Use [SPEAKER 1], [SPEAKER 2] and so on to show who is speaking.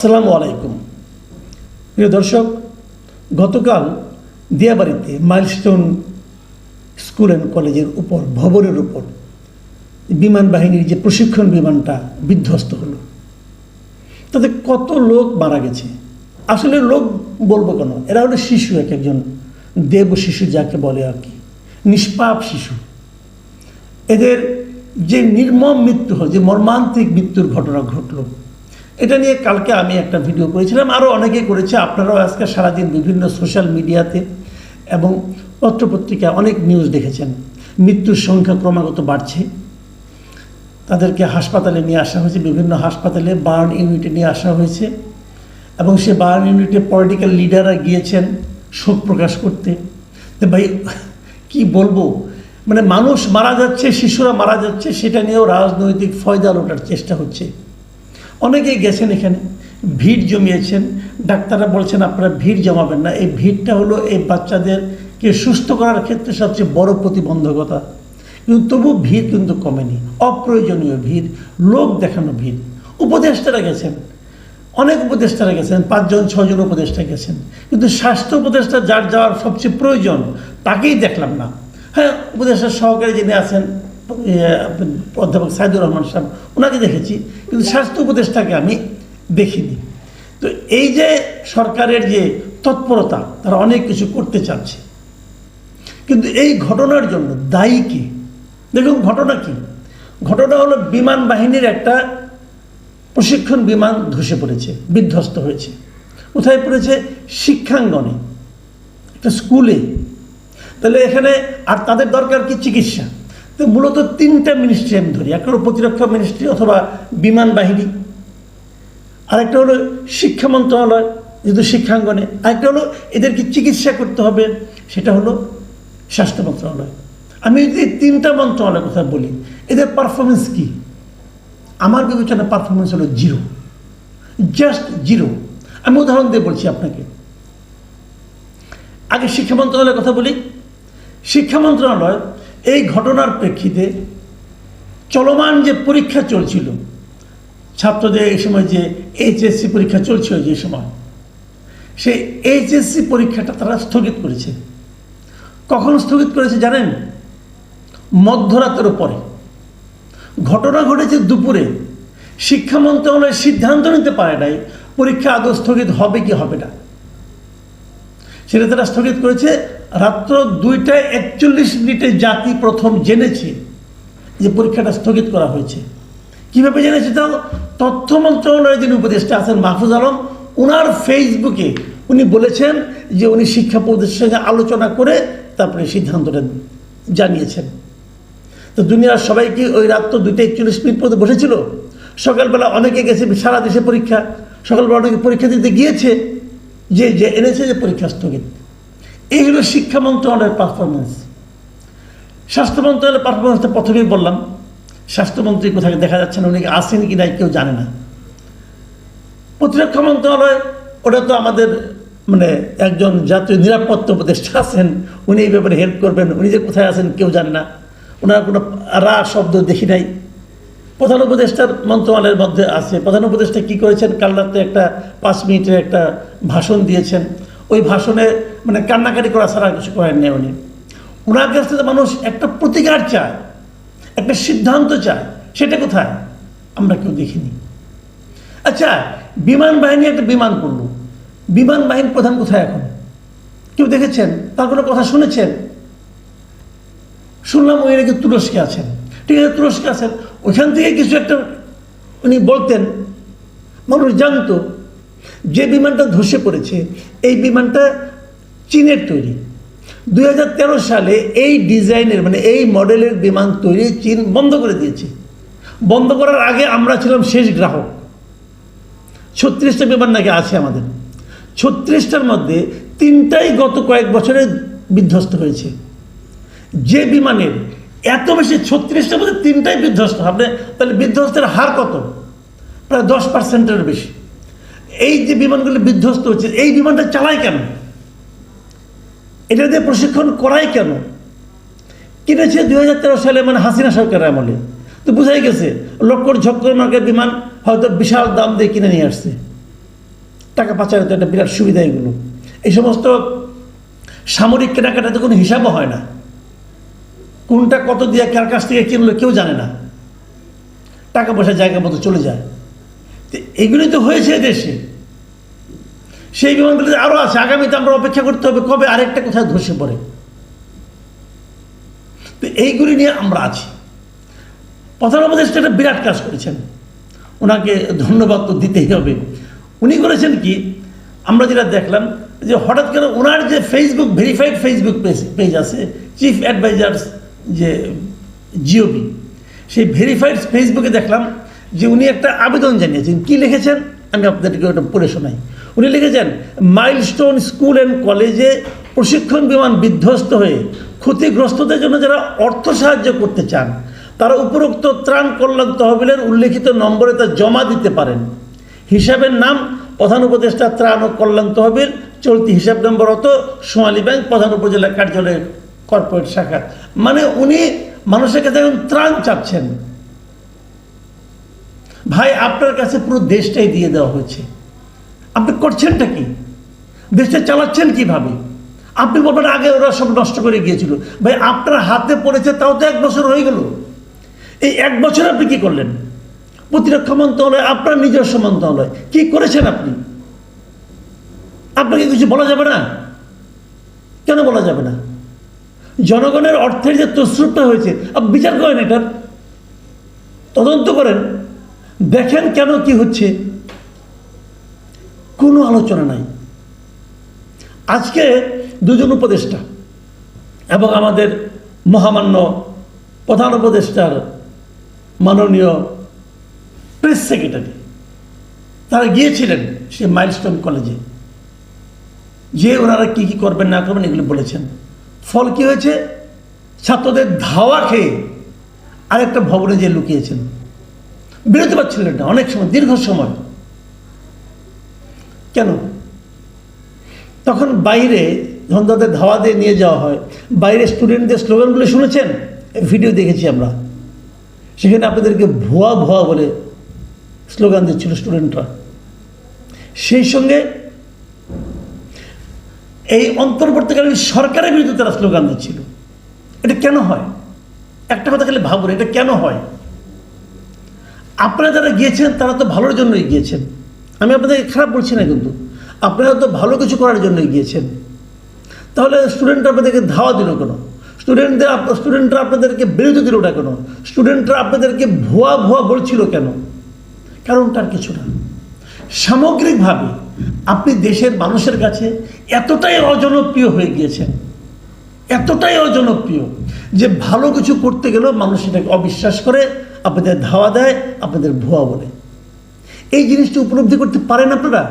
[SPEAKER 1] আসসালামু আলাইকুম প্রিয় দর্শক, গতকাল দিয়াবাড়িতে মাইলস্টোন স্কুল অ্যান্ড কলেজের উপর ভবনের উপর বিমান বাহিনীর যে প্রশিক্ষণ বিমানটা বিধ্বস্ত হলো, তাতে কত লোক মারা গেছে। আসলে লোক বলবো কেন, এরা হলো শিশু, একজন দেব শিশু যাকে বলে আর কি, নিষ্পাপ শিশু। এদের যে নির্মম মৃত্যু হল, যে মর্মান্তিক মৃত্যুর ঘটনা ঘটলো, এটা নিয়ে কালকে আমি একটা ভিডিও করেছিলাম, আরও অনেকেই করেছে। আপনারাও আজকে সারাদিন বিভিন্ন সোশ্যাল মিডিয়াতে এবং পত্রপত্রিকায় অনেক নিউজ দেখেছেন। মৃত্যুর সংখ্যা ক্রমাগত বাড়ছে। তাদেরকে হাসপাতালে নিয়ে আসা হয়েছে, বিভিন্ন হাসপাতালে বার্ন ইউনিটে নিয়ে আসা হয়েছে, এবং সে বার্ন ইউনিটে পলিটিক্যাল লিডাররা গিয়েছেন শোক প্রকাশ করতে। তো ভাই কি বলবো, মানে মানুষ মারা যাচ্ছে, শিশুরা মারা যাচ্ছে, সেটা নিয়েও রাজনৈতিক ফয়দা লোটার চেষ্টা হচ্ছে। অনেকেই গেছেন, এখানে ভিড় জমিয়েছেন। ডাক্তাররা বলছেন আপনারা ভিড় জমাবেন না। এই ভিড়টা হলো এই বাচ্চাদেরকে সুস্থ করার ক্ষেত্রে সবচেয়ে বড় প্রতিবন্ধকতা। কিন্তু তবু ভিড় কিন্তু কমেনি, অপ্রয়োজনীয় ভিড়, লোক দেখানো ভিড়। উপদেষ্টারা গেছেন, অনেক উপদেষ্টারা গেছেন, 5-6 জন উপদেষ্টা গেছেন, কিন্তু স্বাস্থ্য উপদেষ্টা যার যাওয়ার সবচেয়ে প্রয়োজন তাকেই দেখলাম না। হ্যাঁ, উপদেষ্টার সহকারী যিনি আছেন অধ্যাপক সাইদুর রহমান সাহেব, ওনাকে দেখেছি, কিন্তু স্বাস্থ্য উপদেষ্টাকে আমি দেখিনি। তো এই যে সরকারের যে তৎপরতা, তারা অনেক কিছু করতে চাচ্ছে, কিন্তু এই ঘটনার জন্য দায়ী কে? দেখুন ঘটনা কি, ঘটনা হলো বিমান বাহিনীর একটা প্রশিক্ষণ বিমান ধসে পড়েছে, বিধ্বস্ত হয়েছে। কোথায় পড়েছে? শিক্ষাঙ্গনে, একটা স্কুলে। তাহলে এখানে আর তাদের দরকার কি? চিকিৎসা। তো মূলত 3টা মিনিস্ট্রি আমি ধরি, একটা হলো প্রতিরক্ষা মিনিস্ট্রি অথবা বিমান বাহিনী, আরেকটা হলো শিক্ষা মন্ত্রণালয় যেহেতু শিক্ষাঙ্গনে, আরেকটা হলো এদেরকে চিকিৎসা করতে হবে, সেটা হলো স্বাস্থ্য মন্ত্রণালয়। আমি যদি 3টা মন্ত্রণালয়ের কথা বলি, এদের পারফরমেন্স কি? আমার বিবেচনায় পারফরমেন্স হলো জিরো, জাস্ট জিরো। আমি উদাহরণ দিয়ে বলছি আপনাকে। আগে শিক্ষা মন্ত্রণালয়ের কথা বলি। শিক্ষা মন্ত্রণালয় এই ঘটনার প্রেক্ষিতে চলমান যে পরীক্ষা চলছিল ছাত্রদের, এই সময় যে এইচএসসি পরীক্ষা চলছিল, যে সময় সেই এইচএসসি পরীক্ষাটা তারা স্থগিত করেছে। কখন স্থগিত করেছে জানেন? মধ্যরাতের পরে। ঘটনা ঘটেছে দুপুরে। শিক্ষা মন্ত্রণালয় সিদ্ধান্ত নিতে পারে নাই পরীক্ষা আদৌ স্থগিত হবে কি হবে না। সেটা তারা স্থগিত করেছে রাত্র 2:41 জাতি প্রথম জেনেছে যে পরীক্ষাটা স্থগিত করা হয়েছে। কীভাবে জেনেছে? তাও তথ্য মন্ত্রণালয়ের যিনি উপদেষ্টা আছেন মাহফুজ আলম, ওনার ফেসবুকে উনি বলেছেন যে উনি শিক্ষা উপদেষ্টার সঙ্গে আলোচনা করে তারপরে সিদ্ধান্তটা জানিয়েছেন। তো দুনিয়ার সবাই কি ওই রাত্র 2:41 পর্যন্ত বসেছিল? সকালবেলা অনেকে গেছে, সারা দেশে পরীক্ষা, সকালবেলা অনেকে পরীক্ষা দিতে গিয়েছে, যে এনেছে যে পরীক্ষা স্থগিত। এই হলো শিক্ষা মন্ত্রণালয়ের পারফরমেন্স। স্বাস্থ্য মন্ত্রণালয়ের পারফরমেন্সটা প্রথমেই বললাম। স্বাস্থ্যমন্ত্রী কোথায় দেখা যাচ্ছে না, উনি আসেন কি নাই কেউ জানে না। প্রতিরক্ষা মন্ত্রণালয়, ওটা তো আমাদের মানে একজন জাতীয় নিরাপত্তা উপদেষ্টা আছেন, উনি এই ব্যাপারে হেল্প করবেন, উনি যে কোথায় আছেন কেউ জানে না, ওনার কোনো রা শব্দ দেখি নাই। প্রধান উপদেষ্টার মন্ত্রণালয়ের মধ্যে আছে। প্রধান উপদেষ্টা কী করেছেন? কাল রাতে একটা 5 মিনিটের একটা ভাষণ দিয়েছেন। ওই ভাষণে মানে কান্নাকাটি করা ছাড়া কিছু করেন নেই উনি। ওনার কাছ থেকে মানুষ একটা প্রতিকার চায়, একটা সিদ্ধান্ত চায়, সেটা কোথায়? আমরা কেউ দেখিনি। আচ্ছা, বিমান বাহিনী একটা বিমান করলো, বিমান বাহিনীর প্রধান কোথায় এখন? কেউ দেখেছেন? তার কোনো কথা শুনেছেন? শুনলাম উনি নাকি তুরস্কে আছেন। ঠিক আছে, তুরস্কে আছেন, ওইখান থেকে কিছু একটা উনি বলতেন, মানুষ জানতো। যে বিমানটা ধসে পড়েছে, এই বিমানটা চীনের তৈরি। 2013 সালে এই ডিজাইনের মানে এই মডেলের বিমান তৈরি চীন বন্ধ করে দিয়েছে। বন্ধ করার আগে আমরা ছিলাম শেষ গ্রাহক। 36টা বিমান নাকি আছে আমাদের। 36টার মধ্যে 3টাই গত কয়েক বছরে বিধ্বস্ত হয়েছে। যে বিমানের এত বেশি, 36টার মধ্যে 3টাই বিধ্বস্ত, আপনি তাহলে বিধ্বস্তের হার কত? প্রায় 10%-এর বেশি। এই যে বিমানগুলো বিধ্বস্ত হচ্ছে, এই বিমানটা চালায় কেন? এটা দিয়ে প্রশিক্ষণ করাই কেন? কিনেছে 2013 সালে, মানে হাসিনা সরকারের আমলে। তো বোঝাই গেছে লক্কর ঝক্কর মার্কের বিমান হয়তো বিশাল দাম দিয়ে কিনে নিয়ে আসছে। টাকা পাচারের তো একটা বিরাট সুবিধা এগুলো। এই সমস্ত সামরিক কেনাকাটাতে কোনো হিসাবও হয় না, কোনটা কত দিয়ে কার কাছ থেকে কিনলো কেউ জানে না, টাকা পয়সা জায়গা মতো চলে যায়। তো এগুলি তো হয়েছে দেশে, সেই বিমানগুলিতে আরও আছে, আগামীতে আমরা অপেক্ষা করতে হবে কবে আরেকটা কোথায় ধসে পড়ে। তো এইগুলি নিয়ে আমরা আছি। প্রধান উপদেষ্টা একটা বিরাট কাজ করেছেন, ওনাকে ধন্যবাদ তো দিতেই হবে। উনি করেছেন কি, আমরা যেটা দেখলাম যে হঠাৎ করে ওনার যে ফেসবুক ভেরিফাইড ফেসবুক পেজ আছে, চিফ অ্যাডভাইজার্স যে জিওবি, সেই ভেরিফাইড ফেসবুকে দেখলাম যে উনি একটা আবেদন জানিয়েছেন। কি লিখেছেন আমি আপনাদেরকে ওটা পড়ে শোনাই। উনি লিখেছেন, মাইলস্টোন স্কুল অ্যান্ড কলেজে প্রশিক্ষণ বিমান বিধ্বস্ত হয়ে ক্ষতিগ্রস্তদের জন্য যারা অর্থ সাহায্য করতে চান তারা উপরোক্ত ত্রাণ কল্যাণ তহবিলের উল্লেখিত নম্বরে তা জমা দিতে পারেন। হিসাবের নাম প্রধান উপদেষ্টা ত্রাণ ও কল্যাণ তহবিল, চলতি হিসাব নম্বর হতো সোনালী ব্যাংক, প্রধান উপজেলা কার্যালয়ের কর্পোরেট শাখা। মানে উনি মানুষের কাছে এখন ত্রাণ চাচ্ছেন। ভাই, আপনার কাছে পুরো দেশটাই দিয়ে দেওয়া হয়েছে, আপনি করছেনটা কি? দেশটা চালাচ্ছেন কিভাবে? আপনি বলবেন আগে ওরা সব নষ্ট করে গিয়েছিল। ভাই, আপনার হাতে পড়েছে তাও তো 1 বছর হয়ে গেল। এই 1 বছর আপনি কি করলেন? প্রতিরক্ষা মন্ত্রণালয় আপনার নিজস্ব মন্ত্রণালয়, কি করেছেন আপনি? আপনাকে কিছু বলা যাবে না? কেন বলা যাবে না? জনগণের অর্থের যে তসরুপটা হয়েছে আপনি বিচার করেন, এটার তদন্ত করেন, দেখেন কেন কি হচ্ছে। কোনো আলোচনা নাই। আজকে 2 জন উপদেষ্টা এবং আমাদের মহামান্য প্রধান উপদেষ্টার মাননীয় প্রেস সেক্রেটারি তারা গিয়েছিলেন সে মাইলস্টোন কলেজে, যে ওনারা কি কি করবেন না করবেন এগুলো বলেছেন। ফল কি হয়েছে? ছাত্রদের ধাওয়া খেয়ে আরেকটা ভবনে যে লুকিয়েছেন, বেরোতে পারছিলেন না অনেক সময়, দীর্ঘ সময়। কেন? তখন বাইরে যখন তাদের ধাওয়া দিয়ে নিয়ে যাওয়া হয়, বাইরে স্টুডেন্টদের স্লোগানগুলো শুনেছেন, ভিডিও দেখেছি আমরা, সেখানে আপনাদেরকে ভুয়া ভুয়া বলে স্লোগান দিচ্ছিল স্টুডেন্টরা। সেই সঙ্গে এই অন্তর্বর্তীকালীন সরকারের বিরুদ্ধে তারা স্লোগান দিচ্ছিল। এটা কেন হয়? একটা কথা খালি ভাবুন, এটা কেন হয়? আপনারা যারা গিয়েছেন তারা তো ভালোর জন্যই গিয়েছেন, আমি আপনাদেরকে খারাপ বলছি না, কিন্তু আপনারা তো ভালো কিছু করার জন্যই গিয়েছেন। তাহলে স্টুডেন্টরা আপনাদেরকে ধাওয়া দিল কেন? স্টুডেন্টরা আপনাদেরকে বিরতি দিল না কেন? স্টুডেন্টরা আপনাদেরকে ভুয়া ভুয়া বলছিল কেন? কারণটার কিছু না। সামগ্রিকভাবে আপনি দেশের মানুষের কাছে এতটাই অজনপ্রিয় হয়ে গিয়েছেন, এতটাই অজনপ্রিয় যে ভালো কিছু করতে গেলেও মানুষ এটাকে অবিশ্বাস করে, আপনাদের ধাওয়া দেয়, আপনাদের ভুয়া বলে। এই জিনিসটা উপলব্ধি করতে পারেন আপনারা?